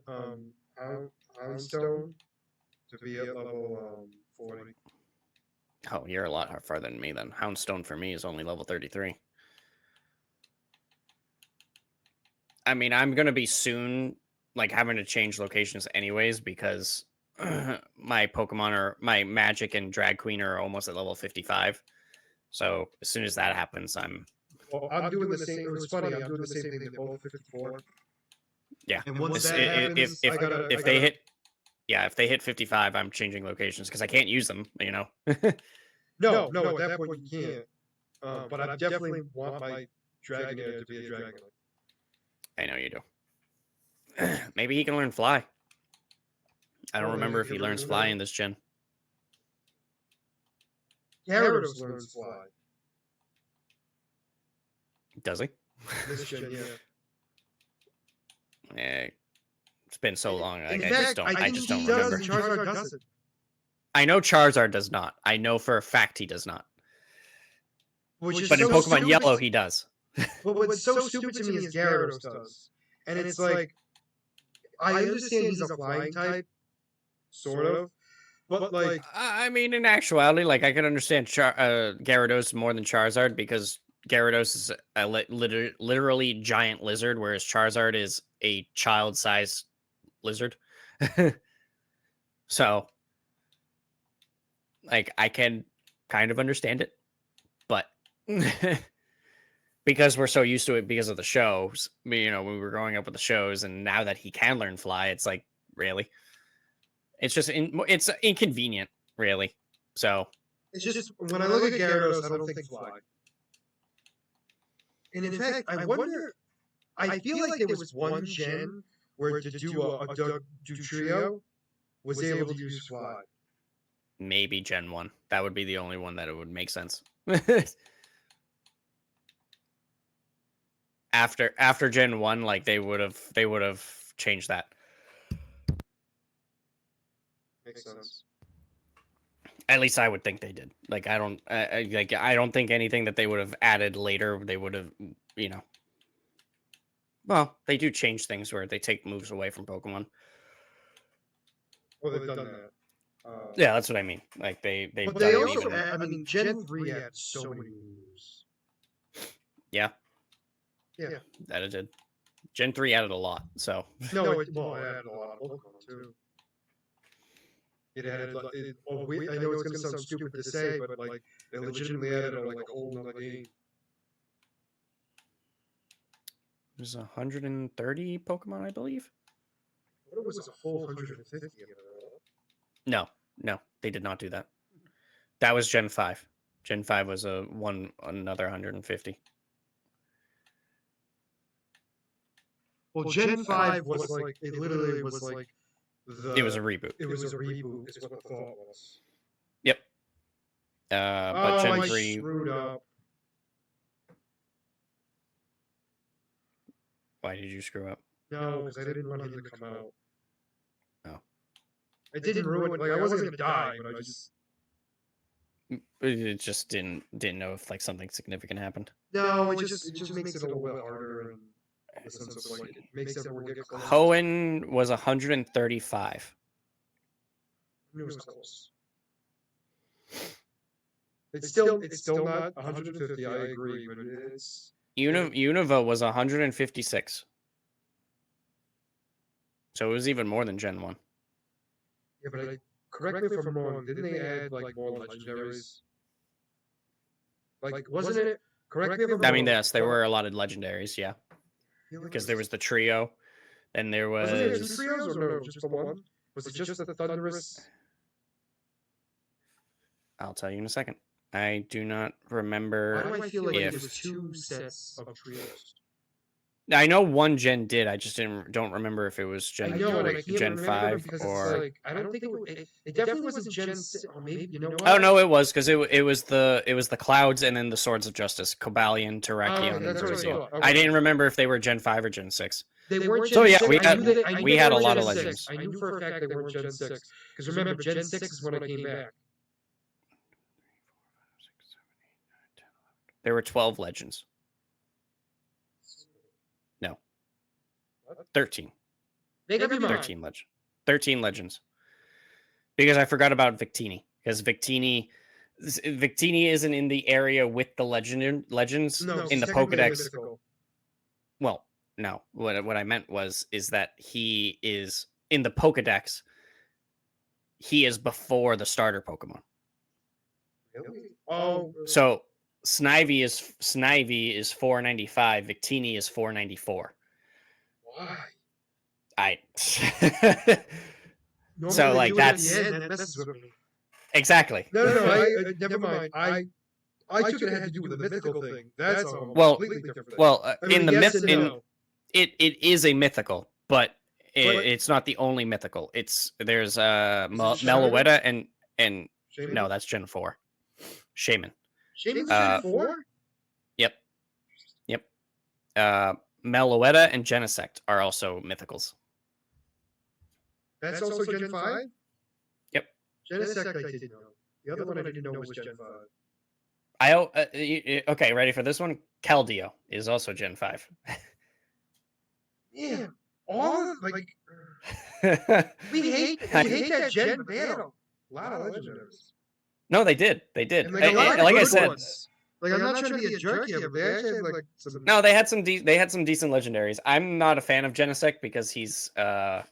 Houndstone to be at level 40. Oh, you're a lot farther than me then. Houndstone for me is only level 33. I mean, I'm gonna be soon like having to change locations anyways because my Pokemon or my Magic and Drag Queen are almost at level 55. So as soon as that happens, Well, I'm doing the same. It was funny. I'm doing the same thing. They're both 54. Yeah. And once that happens, if they hit, yeah, if they hit 55, I'm changing locations because I can't use them. You know. No. At that point you can't. But I definitely want my Dragonair to be a Dragonite. I know you do. Maybe he can learn Fly. I don't remember if he learns Fly in this gen. Gyarados learns Fly. Does he? This gen, yeah. Yeah, it's been so long. In I fact, just don't remember. Charizard doesn't. I know Charizard does not. I know for a fact he does not. But in Pokemon Yellow, he does. But what's so stupid to me is Gyarados does. And it's like, I understand he's a flying type, sort of, but like... I mean, in actuality, like, I can understand Gyarados more than Charizard because Gyarados is a literally giant lizard, whereas Charizard is a child-sized lizard. So, like, I can kind of understand it, but... because we're so used to it because of the shows, you know, when we were growing up with the shows, and now that he can learn Fly, it's like, really? It's just it's inconvenient, really. So it's just when I look at Gyarados, I don't think Fly. And in fact, I wonder. I feel like there was one gen where to do a Dugtrio was able to use Fly. Maybe Gen 1. That would be the only one that it would make sense. After Gen 1, like they would have changed that. Makes sense. At least I would think they did. Like I don't think anything that they would have added later they would have, you know. Well, they do change things where they take moves away from Pokemon. Well, they've done that. Yeah, that's what I mean. Like they but they also, I mean, Gen 3 had so many moves. Yeah. Yeah. That it did. Gen 3 added a lot, so. No, it added a lot of Pokemon, too. It added, I know it's going to sound stupid to say, but, like, they legitimately added, like, a whole nother game. There's 130 Pokemon, I believe. What if it was a whole 150? No, they did not do that. That was Gen 5. Gen 5 was another 150. Well, Gen 5 was like, it literally was like, it was a reboot. It was a reboot, is what the thought was. Yep. But Gen 3... I screwed up. Why did you screw up? No, because I didn't want him to come out. Oh. I didn't ruin it. Like, I wasn't going to die, but I just... It just didn't know if, like, something significant happened. No, it just makes it a little bit harder, and in the sense of, like, it makes everyone get closer. Hoenn was 135. It was close. It's still not 150. I agree, but it's Unova was 156. So it was even more than Gen 1. yeah. But correct me if I'm wrong. Didn't they add like more legendaries? Like, wasn't it? Correct me if I'm wrong. I mean, yes, there were a lot of legendaries, yeah. Because Because there was the trio, and there wasn't there two was. trios or no? Just the one? Was it just the Thunderous? I'll tell you in a second. I do not Why remember. do I feel like if- it was two sets of trios? I know one Gen did. I just don't remember if it was I Gen know, and I 3, can't Gen remember 5 because or. it's like I don't think it definitely wasn't Gen 6. Or maybe you know what? Oh no, it was because it was the Clouds and then the Swords of Justice, Cobalion, Terrakion, and that's what I Braziel. thought. I Okay. didn't remember if they were Gen 5 or Gen 6. They weren't Gen So, yeah, 6. we I had- knew that- I knew we they had a weren't lot Gen of 6. legends. I knew for a fact they weren't Gen 6 because remember Gen 6 is when I came back. There were 12 legends. No. What? 13. They got 13 legends. 13 legends. Because I forgot about Victini. Because Victini isn't in the area with the legends No, in the technically Pokedex. mythical. Well, no. What I meant is that he is in the Pokedex. He is before the starter Pokemon. Really? Oh, So Snivy is 495. Victini is 494. why? I. Normally So, they like, do it at that's- the end, that messes with me. Exactly. No. Never mind. I took it had to do with the mythical thing. That's all. Well- Completely different. Well, I mean, in the yes myth, and no. it is a mythical, but But- it's not the only mythical. There's Shaman? Meloetta and Shaman? no, that's Gen 4. Shaman. Shaman's uh, Gen 4? Yep. Meloetta and Genesect are also mythicals. That's also Gen 5? Yep. Genesect I did know. The other one I didn't know was Gen 5. Okay, ready for this one? Keldeo is also Gen 5. Yeah. All of like we hate that gen, but they had a lot of legendaries. No, they did. They did. And like a lot of Like I good said, ones. Like I'm not trying to be a jerk here, but they actually had like some. no, they had some decent legendaries. I'm not a fan of Genesect because he's I'm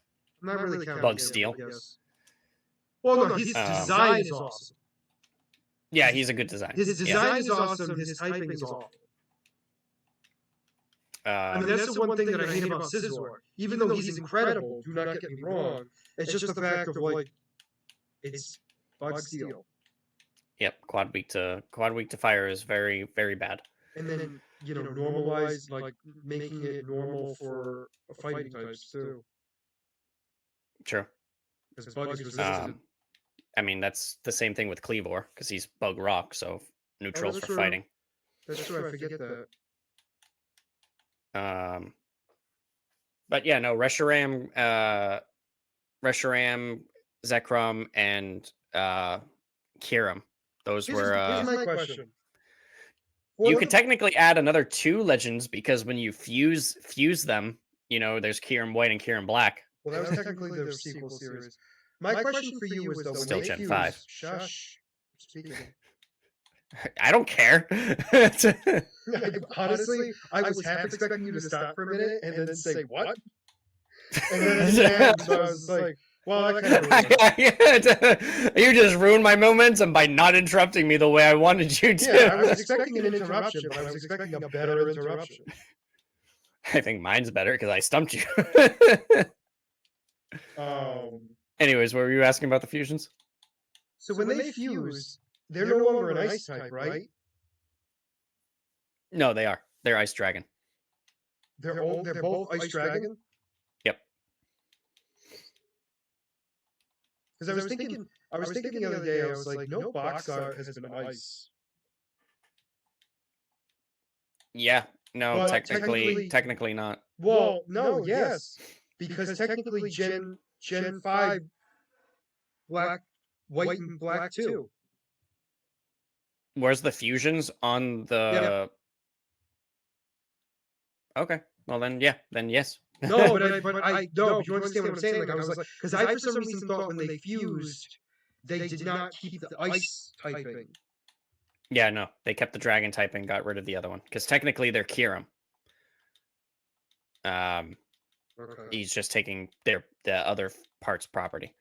not really counting Bug him, Steel. I guess. Well, no, his design is awesome. yeah, he's a good design. His design is awesome. His typing is awful. I mean, that's the one thing that I hate about Scizor. Even though he's incredible, do not get me wrong. It's just the fact of like, it's Bug Steel. Yep, quad weak to fire is very, very bad. And then normalize like making it normal for fighting types too. True. Because Bug is resistant. I mean, that's the same thing with Cleavor because he's Bug Rock, so neutrals that's for true. fighting. That's true. I forget that. But yeah, no, Reshiram, Zekrom, and Kyurem. Those were. Here's my question. You could technically add another 2 legends because when you fuse them, there's Kyurem White and Kyurem Black. Well, that was technically their sequel series. My question for you was though, Still when they Gen fuse, 5. Shush. Speaking. I don't care. Honestly, I was half expecting you to stop for a minute and then say what? And then at the end, so I was like, well, that kind of You just ruined my momentum by not interrupting me the way I wanted you to. Yeah, I was expecting an interruption, but I was expecting a better interruption. I think mine's better because I stumped you. Anyways, what were you asking about the fusions? So when they fuse, they're no longer an ice type, right? No, they are. They're Ice Dragon. They're both Ice Dragon? Yep. Because I was thinking the other day, I was like, no box art has been ice. Yeah. No, But technically not. Well, no, yes. Because technically Gen 5 black, white and black too. Where's the fusions on the? Okay. Well then, yeah. Then yes. No, but you understand what I'm saying? Like I was like, because I for some reason thought when they fused, they did not keep the ice typing. Yeah, no, they kept the dragon type and got rid of the other one because technically they're Kirim. Okay. He's just taking the other part's property,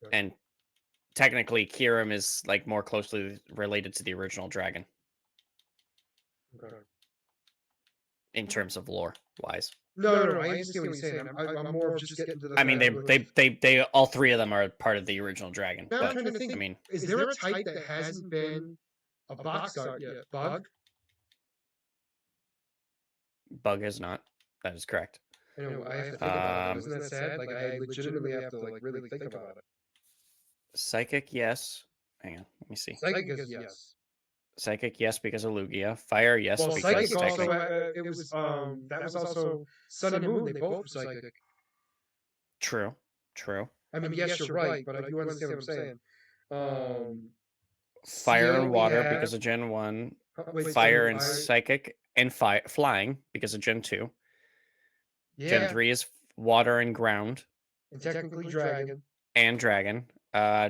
Okay. and technically Kirim is like more closely related to the original dragon Okay. in terms of lore wise. No. I understand what you're saying. I'm more of just getting to the I mean, fact they all three of them are part of the original dragon. Now I'm But trying to think. I mean, Is there a type that hasn't been a box art yet? Bug? Bug is not. That is correct. I know. I have to think about it. Isn't that sad? Like I legitimately have to like really think about it. Psychic, yes. Hang on, let me see. Psychic is yes. Psychic, yes, because of Lugia. Fire, yes, Well, because psychic also it was that was also Sun and Moon. They both were psychic. True. I mean, yes, you're right, but you understand what I'm saying. Fire and Steel, water because of Gen 1. Fire and psychic and flying because of Gen 2. Yeah. Gen 3 is water and ground. And technically dragon. And dragon.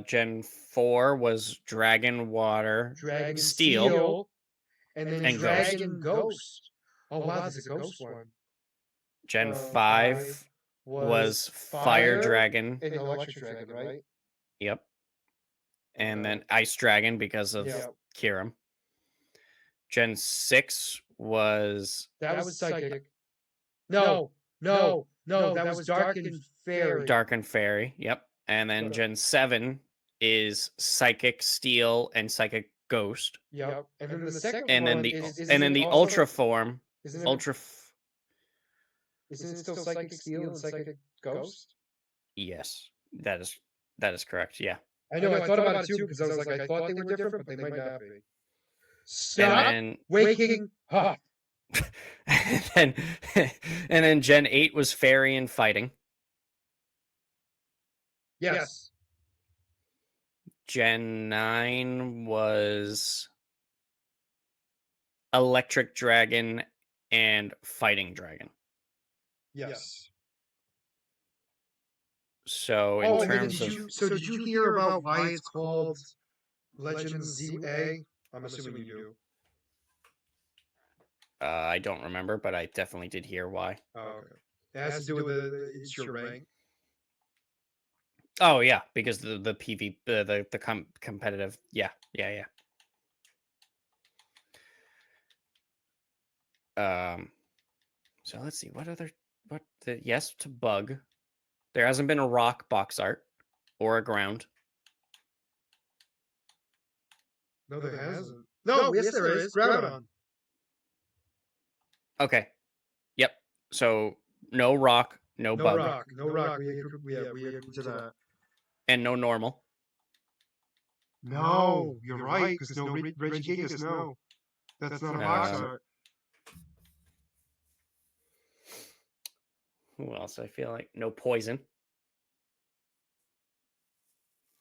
Gen 4 was dragon, water, dragon, steel, and then and dragon, ghost. Oh wow, there's a ghost one. Gen 5 was fire dragon and electric dragon, right? Yep. And then ice dragon because of Kirim. Gen 6 was that was psychic. No, that was dark and fairy. Dark and fairy, yep. And then Gen 7 is psychic steel and psychic ghost. Yep. And then the second and one then the ultra form. Isn't it still psychic steel and psychic ghost? Yes. That is correct. Yeah. I know, I thought about it too because I was like, I thought they were different, but they might not be. Stop waking up. and then Gen 8 was fairy and fighting. Yes. Gen 9 was electric dragon and fighting dragon. Yes. So in terms of did you hear about why it's called Legends ZA? I'm assuming you do. I don't remember, but I definitely did hear why. Oh, okay. It has to do with it's your rank. Oh yeah, because the PV the competitive. Yeah. So let's see yes to bug. There hasn't been a rock box art or a ground. No, there hasn't. No, yes, there is. Groudon. Okay. Yep. So no rock, no bug. No rock. We agreed to that. And no normal. No, you're right, because no Regigigas, no. That's not a box art. Who else? I feel like no poison.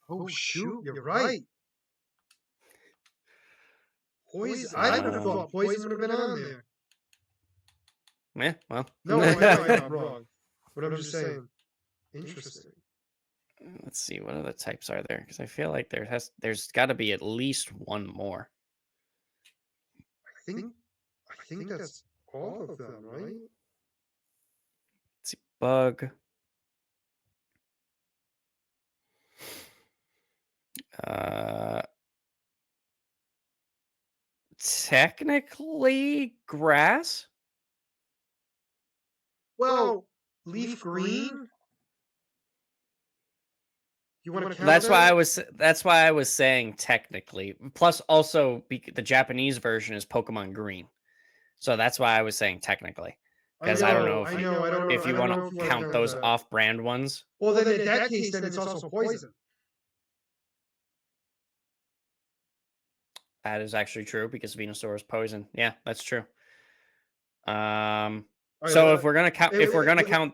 Oh shoot, you're right. Poison. I would have thought poison would have been on there. Yeah, well. No, I know I'm wrong. But I'm just saying. Interesting. Let's see, what other types are there? Because I feel like there's got to be at least one more. I think that's all of them, right? Let's see, bug. Technically grass. Well, leaf green. You want to count That's why I was saying technically. Plus, also the Japanese version is Pokemon Green, so that's why I was saying technically. Because I don't know if you want to count those off-brand ones. Well, then in that case, then it's also poison. That is actually true because Venusaur is poison. Yeah, that's true. So if we're gonna count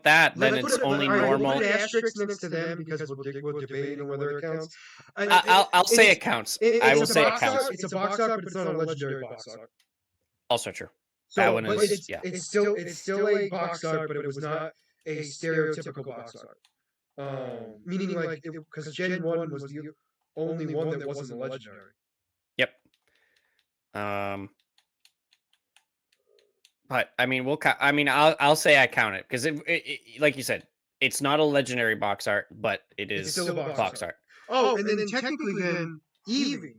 that, then it's only normal. We'll put asterisks next to them because we're debating whether it counts. I'll say it counts. I will say it counts. It's a box art, but it's not a legendary box art. Also true. So, that one is it's still a box art, but it was not a stereotypical box art. Meaning like because Gen 1 was the only one that wasn't a legendary. Yep. But I mean, I mean, I'll say I count it because like you said, it's not a legendary box art, but it It's is still a box box art. art. Oh, and then technically then Eevee.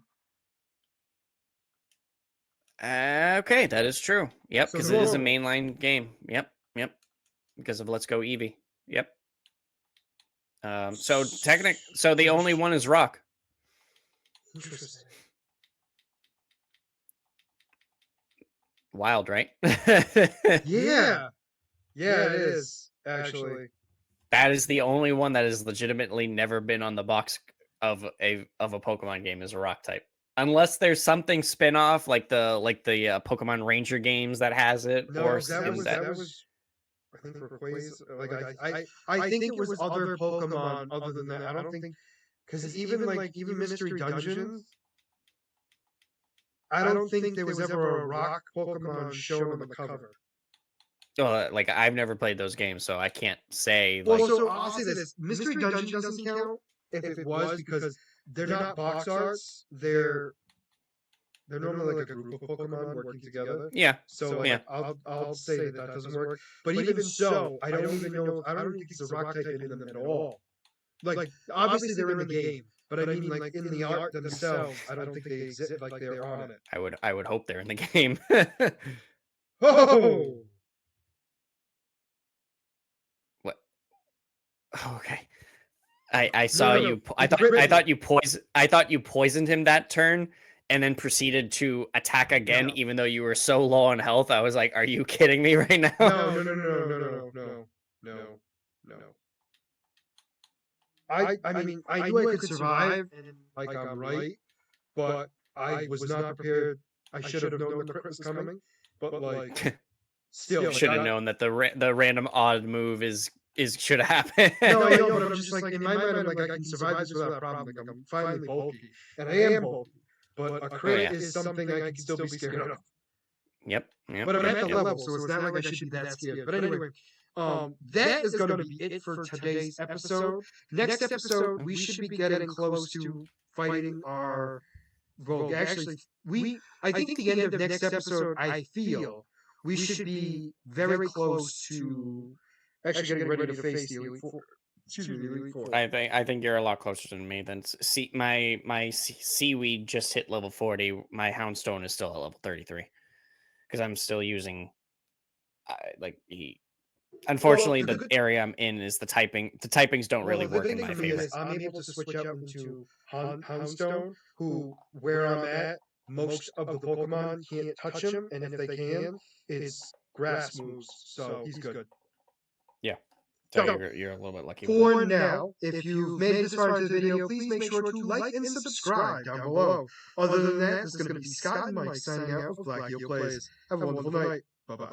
Okay, that is true. Yep, So because it is a normal. mainline game. Yep. Because of Let's Go Eevee. Yep. So the only one is Rock. Interesting. Wild, right? Yeah. Yeah, it is, actually. That is the only one that has legitimately never been on the box of a Pokemon game is a Rock type. Unless there's something spin-off like the Pokemon Ranger games that has it, No, or that was I think for Quays. Like I think it was other Pokemon other than that. I don't think because even Mystery Dungeons, I don't think there was ever a rock Pokemon shown on the cover. like I've never played those games, so I can't say. Well, Like, so I'll say this: Mystery Dungeon doesn't count if it was because they're not box arts. They're normally like a group of Pokemon working together. yeah, So like yeah. I'll say that doesn't work. But even so, I don't even know. I don't even think there's a rock type in them at all. Like obviously they're in the game, but I mean like in the art themselves, I don't think they exist. Like they're on it. I would hope they're in the game. Oh, What? Okay. I saw no. you. I thought you poisoned him that turn, and then proceeded to attack again, No. even though you were so low on health. I was like, "Are you kidding me right now?" No. I mean, I knew I could survive, and like I'm right, but I was not prepared. I should have known the crit was coming, but like still, like, Should have known that the random odd move is should have happened. No, I know, but I'm just like in my mind, I'm like I can survive this without a problem. Like I'm finally bulky, and I am bulky, but a crit is something I can still be scared of. Yep. But I'm at the level, so it's not like I should be that scared. But anyway, that is going to be it for today's episode. Next episode, we should be getting close to fighting our. Well, actually, I think the end of next episode, I feel we should be very close to actually getting ready to face the Elite Four. Excuse me, the Elite Four. I think you're a lot closer than me. Than my seaweed just hit level 40. My Houndstone is still at level 33 because I'm still using unfortunately the area I'm in is the typing. The typings don't really work in my favor. I'm able to switch out into Houndstone, where I'm at, most of the Pokemon can't touch him, and if they can, it's grass moves, so he's good. Yeah. So you're a little bit lucky. For now, if you've made it this far into the video, please make sure to like and subscribe down below. Other than that, this is going to be Scott and Mike signing out with Black Heel Plays. Have a wonderful night. Bye-bye.